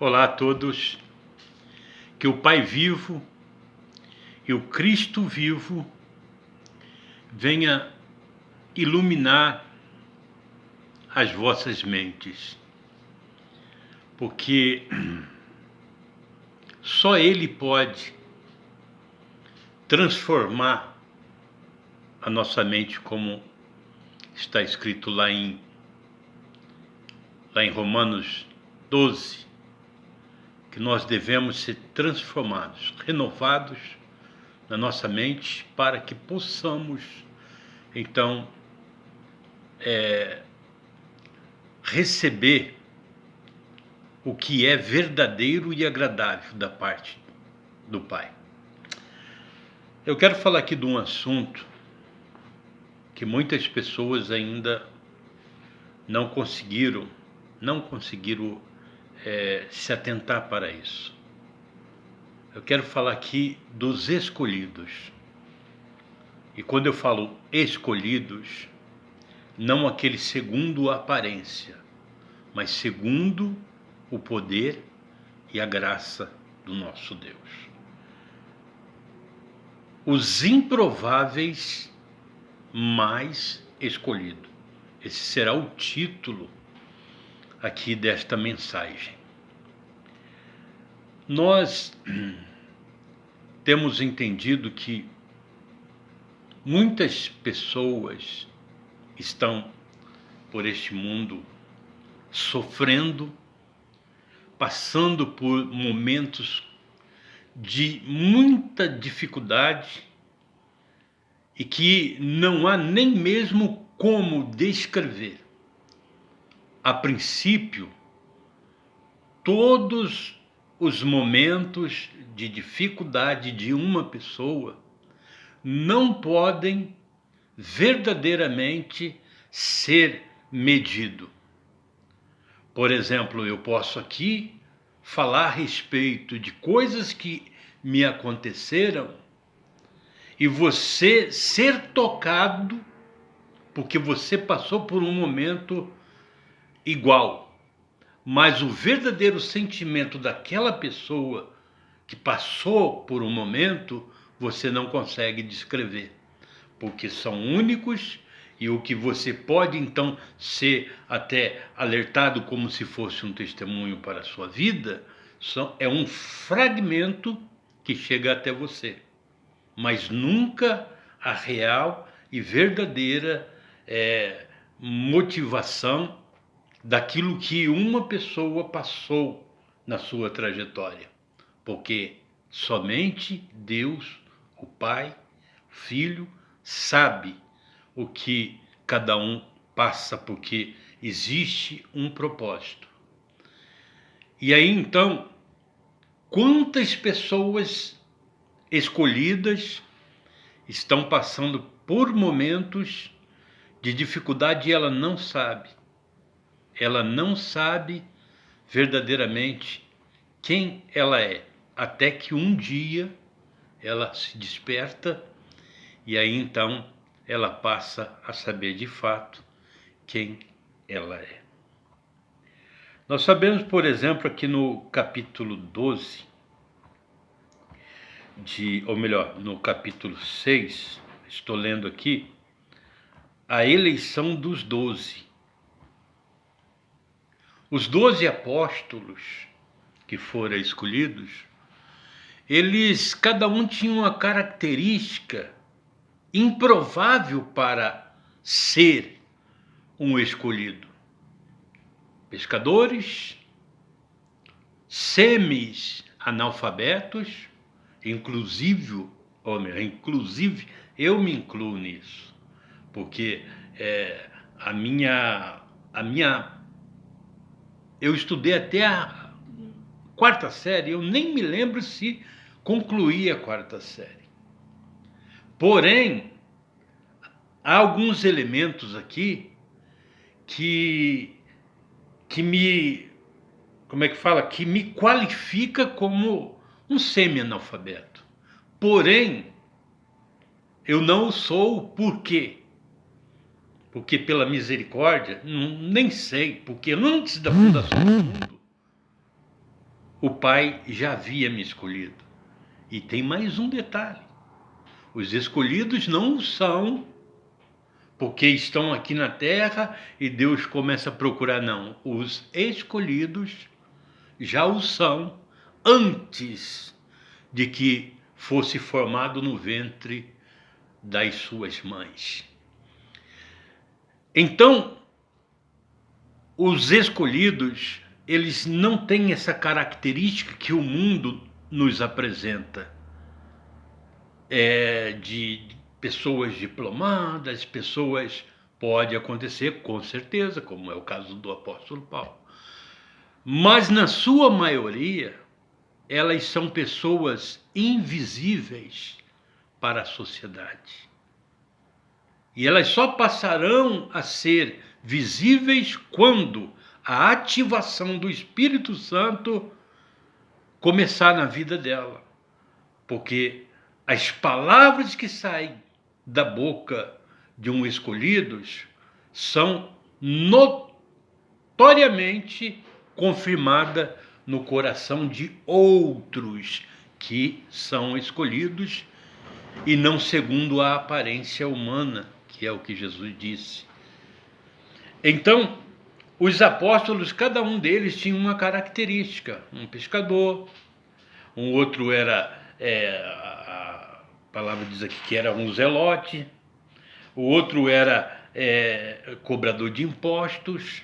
Olá a todos, que o Pai vivo e o Cristo vivo venha iluminar as vossas mentes, porque só Ele pode transformar a nossa mente, como está escrito lá em Romanos 12, que nós devemos ser transformados, renovados na nossa mente, para que possamos, então, receber o que é verdadeiro e agradável da parte do Pai. Eu quero falar aqui de um assunto que muitas pessoas ainda não conseguiram se atentar para isso. Eu quero falar aqui dos escolhidos. E quando eu falo escolhidos, não aquele segundo a aparência, mas segundo o poder e a graça do nosso Deus. Os improváveis mais escolhidos. Esse será o título aqui desta mensagem. Nós temos entendido que muitas pessoas estão por este mundo sofrendo, passando por momentos de muita dificuldade e que não há nem mesmo como descrever. A princípio, todos os momentos de dificuldade de uma pessoa não podem verdadeiramente ser medido. Por exemplo, eu posso aqui falar a respeito de coisas que me aconteceram e você ser tocado porque você passou por um momento igual. Mas o verdadeiro sentimento daquela pessoa que passou por um momento, você não consegue descrever, porque são únicos, e o que você pode então ser até alertado como se fosse um testemunho para a sua vida, é um fragmento que chega até você, mas nunca a real e verdadeira motivação daquilo que uma pessoa passou na sua trajetória, porque somente Deus, o Pai, o Filho, sabe o que cada um passa, porque existe um propósito. E aí então, quantas pessoas escolhidas estão passando por momentos de dificuldade e ela não sabe verdadeiramente quem ela é, até que um dia ela se desperta e aí então ela passa a saber de fato quem ela é. Nós sabemos, por exemplo, aqui no capítulo 12, no capítulo 6, estou lendo aqui, a eleição dos 12. Os 12 apóstolos que foram escolhidos, eles, cada um tinha uma característica improvável para ser um escolhido. Pescadores, semi-analfabetos, inclusive eu me incluo nisso, porque eu estudei até a quarta série, eu nem me lembro se concluí a quarta série. Porém, há alguns elementos aqui que me qualifica como um semi-analfabeto. Porém, eu não o sou. Por quê? Porque pela misericórdia, nem sei, porque antes da fundação do mundo, o Pai já havia me escolhido. E tem mais um detalhe: os escolhidos não o são porque estão aqui na terra e Deus começa a procurar, não. Os escolhidos já o são antes de que fosse formado no ventre das suas mães. Então, os escolhidos, eles não têm essa característica que o mundo nos apresenta, de pessoas diplomadas, pessoas... Pode acontecer, com certeza, como é o caso do apóstolo Paulo. Mas, na sua maioria, elas são pessoas invisíveis para a sociedade. E elas só passarão a ser visíveis quando a ativação do Espírito Santo começar na vida dela. Porque as palavras que saem da boca de um escolhidos são notoriamente confirmadas no coração de outros que são escolhidos e não segundo a aparência humana, que é o que Jesus disse. Então, os apóstolos, cada um deles tinha uma característica: um pescador, um outro era, a palavra diz aqui que era um zelote, o outro era cobrador de impostos,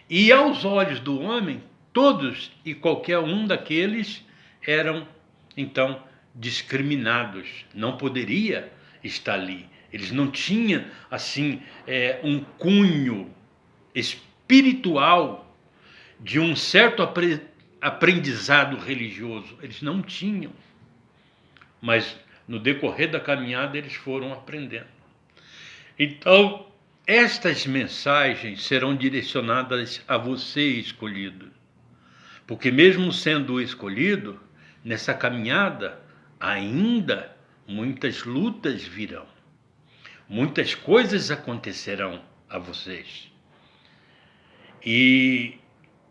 e aos olhos do homem, todos e qualquer um daqueles eram, então, discriminados, não poderia estar ali. Eles não tinham, assim, um cunho espiritual de um certo aprendizado religioso. Eles não tinham, mas no decorrer da caminhada eles foram aprendendo. Então, estas mensagens serão direcionadas a você, escolhido. Porque mesmo sendo escolhido, nessa caminhada, ainda muitas lutas virão. Muitas coisas acontecerão a vocês. E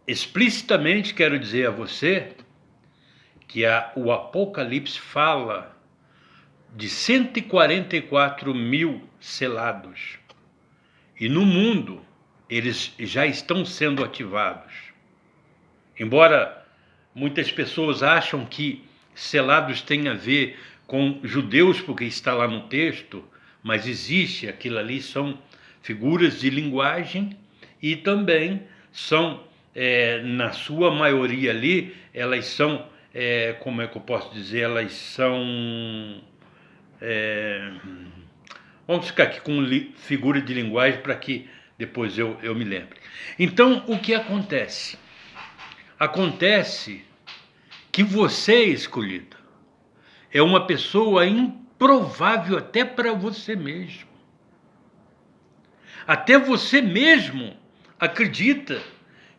explicitamente quero dizer a você que o Apocalipse fala de 144 mil selados. E no mundo, eles já estão sendo ativados. Embora muitas pessoas acham que selados tem a ver com judeus, porque está lá no texto, mas existe, aquilo ali são figuras de linguagem e também são, na sua maioria ali, elas são, como é que eu posso dizer, elas são... vamos ficar aqui com figura de linguagem para que depois eu me lembre. Então, o que acontece? Acontece que você, escolhido, é uma pessoa improvável até para você mesmo. Até você mesmo acredita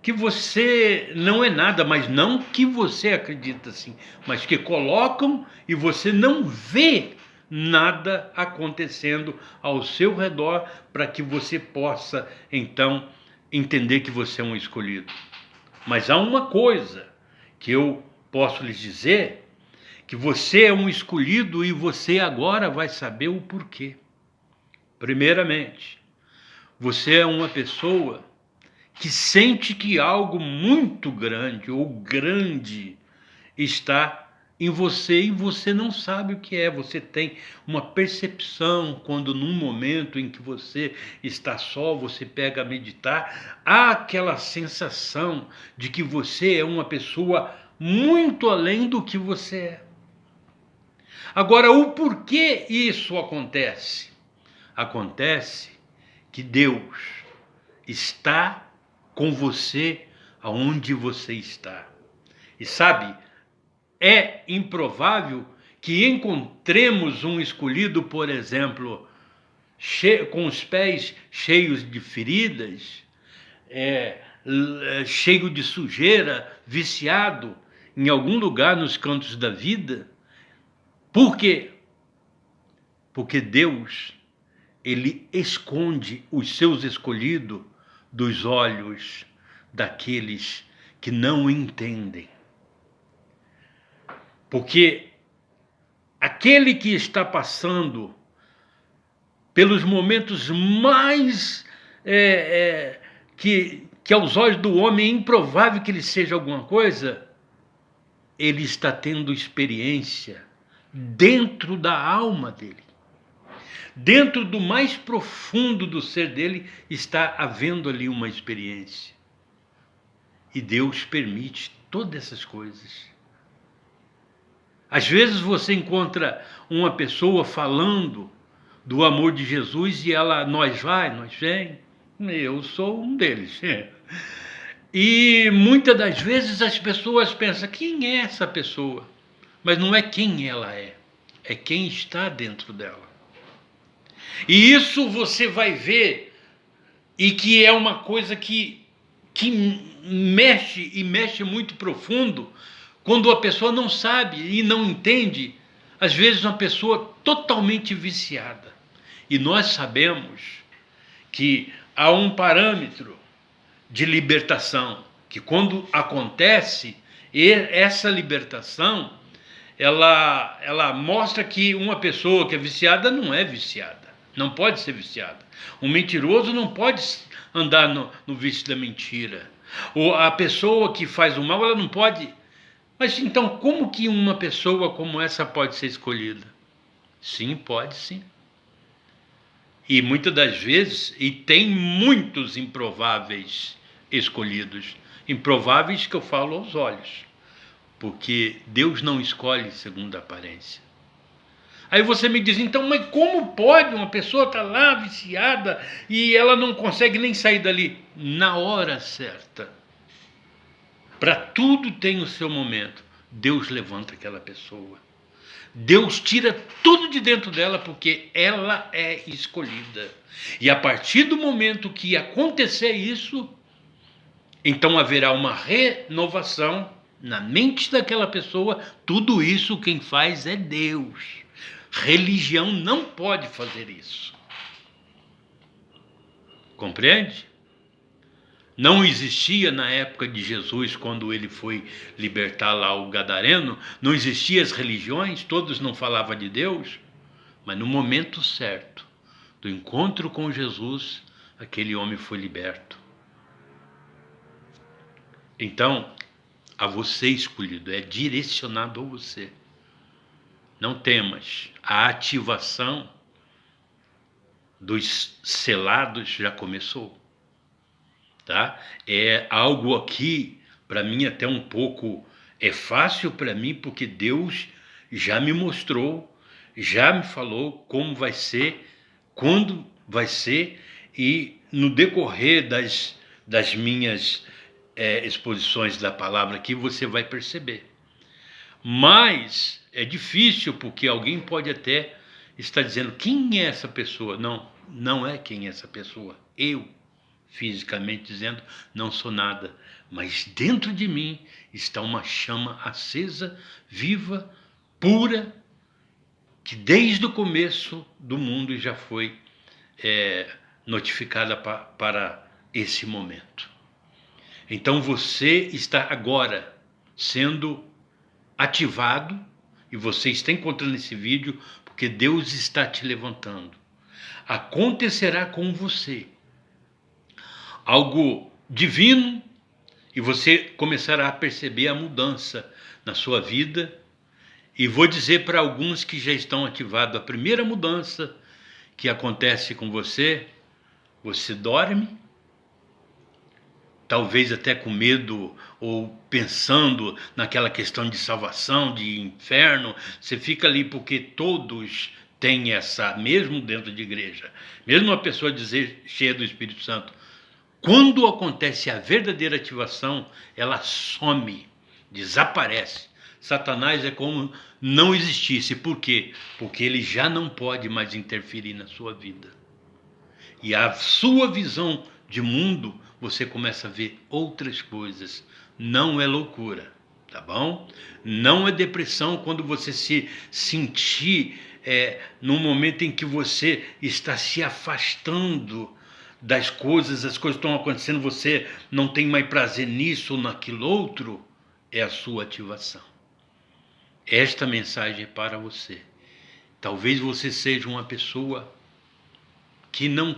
que você não é nada, mas não que você acredita assim, mas que colocam e você não vê nada acontecendo ao seu redor para que você possa, então, entender que você é um escolhido. Mas há uma coisa que eu posso lhes dizer, que você é um escolhido e você agora vai saber o porquê. Primeiramente, você é uma pessoa que sente que algo muito grande ou grande está em você e você não sabe o que é. Você tem uma percepção quando num momento em que você está só, você pega a meditar, há aquela sensação de que você é uma pessoa muito além do que você é. Agora, o porquê isso acontece? Acontece que Deus está com você aonde você está. E sabe, é improvável que encontremos um escolhido, por exemplo, com os pés cheios de feridas, cheio de sujeira, viciado em algum lugar nos cantos da vida. Por quê? Porque Deus, ele esconde os seus escolhidos dos olhos daqueles que não entendem. Porque aquele que está passando pelos momentos mais que aos olhos do homem é improvável que ele seja alguma coisa, ele está tendo experiência dentro da alma dele. Dentro do mais profundo do ser dele está havendo ali uma experiência. E Deus permite todas essas coisas. Às vezes você encontra uma pessoa falando do amor de Jesus e ela, nós vem. Eu sou um deles. E muitas das vezes as pessoas pensam, quem é essa pessoa? Mas não é quem ela é quem está dentro dela. E isso você vai ver, e que é uma coisa que mexe muito profundo, quando a pessoa não sabe e não entende, às vezes uma pessoa totalmente viciada. E nós sabemos que há um parâmetro de libertação, que quando acontece, essa libertação, ela mostra que uma pessoa que é viciada não é viciada, não pode ser viciada. Um mentiroso não pode andar no vício da mentira. Ou a pessoa que faz o mal, ela não pode. Mas então, como que uma pessoa como essa pode ser escolhida? Sim, pode sim. E muitas das vezes, e tem muitos improváveis escolhidos. Improváveis que eu falo aos olhos. Porque Deus não escolhe segundo a aparência. Aí você me diz, então, mas como pode uma pessoa estar lá viciada e ela não consegue nem sair dali? Na hora certa. Para tudo tem o seu momento. Deus levanta aquela pessoa. Deus tira tudo de dentro dela porque ela é escolhida. E a partir do momento que acontecer isso, então haverá uma renovação na mente daquela pessoa. Tudo isso quem faz é Deus. Religião não pode fazer isso. Compreende? Não existia na época de Jesus, quando ele foi libertar lá o gadareno, não existiam as religiões, todos não falavam de Deus, mas no momento certo, do encontro com Jesus, aquele homem foi liberto. Então, a você escolhido, é direcionado a você. Não temas, a ativação dos selados já começou. Tá? É algo aqui, para mim até um pouco, é fácil para mim, porque Deus já me mostrou, já me falou como vai ser, quando vai ser, e no decorrer das minhas exposições da palavra aqui, você vai perceber. Mas é difícil, porque alguém pode até estar dizendo, quem é essa pessoa? Não, não é quem é essa pessoa. Eu, fisicamente dizendo, não sou nada. Mas dentro de mim está uma chama acesa, viva, pura, que desde o começo do mundo já foi notificada para esse momento. Então você está agora sendo ativado, e você está encontrando esse vídeo porque Deus está te levantando. Acontecerá com você algo divino e você começará a perceber a mudança na sua vida. E vou dizer para alguns que já estão ativados, a primeira mudança que acontece com você, você dorme, talvez até com medo ou pensando naquela questão de salvação, de inferno, você fica ali porque todos têm essa, mesmo dentro de igreja, mesmo uma pessoa dizer cheia do Espírito Santo, quando acontece a verdadeira ativação, ela some, desaparece. Satanás é como não existisse. Por quê? Porque ele já não pode mais interferir na sua vida. E a sua visão de mundo, você começa a ver outras coisas. Não é loucura, tá bom? Não é depressão quando você se sentir num momento em que você está se afastando das coisas, as coisas estão acontecendo, você não tem mais prazer nisso ou naquilo outro, é a sua ativação. esta mensagem é para você. Talvez você seja uma pessoa que não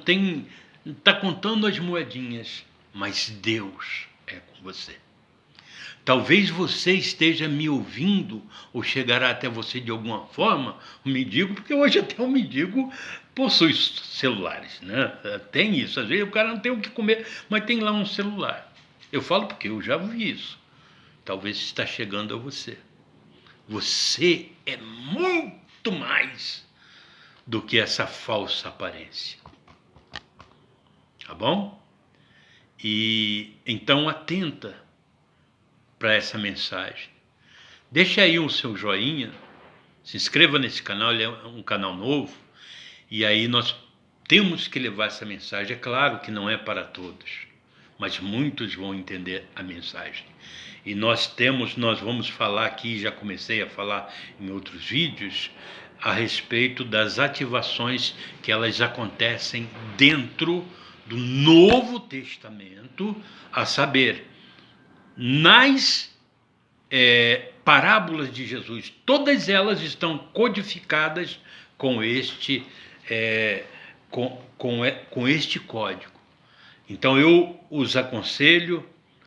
está contando as moedinhas, mas Deus é com você. Talvez você esteja me ouvindo, ou chegará até você de alguma forma, um mendigo, porque hoje até o mendigo possui celulares, né? Tem isso, às vezes o cara não tem o que comer, mas tem lá um celular. Eu falo porque eu já vi isso. Talvez está chegando a você. Você é muito mais do que essa falsa aparência. Tá bom? E então atenta para essa mensagem. Deixa aí o seu joinha, se inscreva nesse canal, ele é um canal novo, e aí nós temos que levar essa mensagem. É claro que não é para todos, mas muitos vão entender a mensagem. E nós vamos falar aqui, já comecei a falar em outros vídeos, a respeito das ativações que elas acontecem dentro do Novo Testamento, a saber, nas parábolas de Jesus. Todas elas estão codificadas com este código. Então eu os aconselho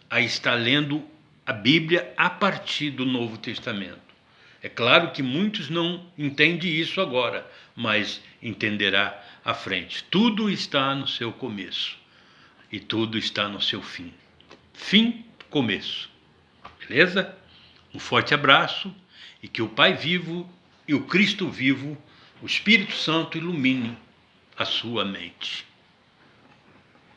a estar lendo a Bíblia a partir do Novo Testamento. É claro que muitos não entendem isso agora, mas entenderá à frente. Tudo está no seu começo e tudo está no seu fim. Fim, começo. Beleza? Um forte abraço e que o Pai vivo e o Cristo vivo, o Espírito Santo, ilumine a sua mente.